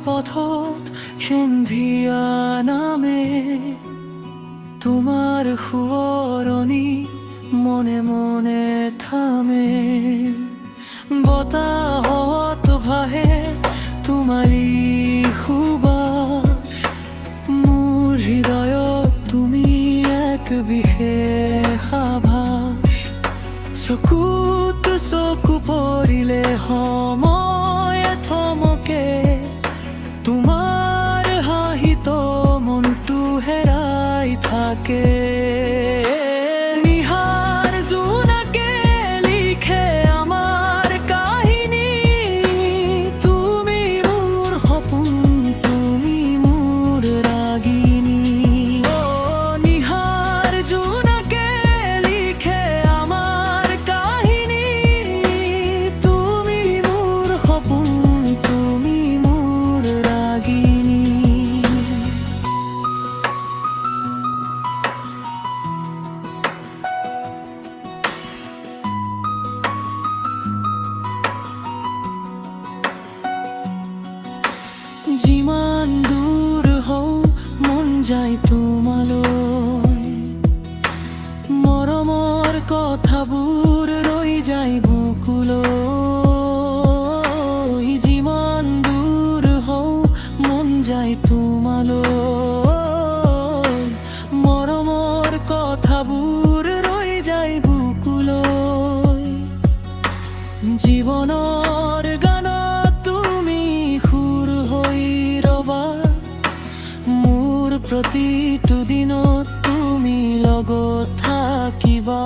পথত সন্ধিয়া নামে তোমার শুৱৰণি মনে মনে থামে বতাহত ভাহে তোমারি সুবাস মোৰ হৃদয়ত তুমি এক বিশেষ আভাস চকুত চকু পৰিলে সময়ে থমকে তোমাৰ হাঁহিত মনটো হেৰাই থাকে নিহাৰ জোনাকে লিখে আমাৰ কাহিনী তুমি মোৰ সপোন তুমি মোৰ ৰাগিনী নিহাৰ জোনাকে লিখে আমাৰ কাহিনী তুমি মোৰ সপোন তুমি মোৰ ৰাগিনী যিমান দূৰ হও মন যায় তোমালৈ মৰমৰ কথাবোৰ ৰৈ যায় বুকুলৈ যিমান দূৰ হও মন যায় তোমালৈ মৰমৰ কথাবোৰ ৰৈ যায় বুকুলৈ জীৱনৰ গানত তুমি সুৰ হৈ ৰবা মোৰ প্ৰতিটো দিনত তুমি লগত থাকিবা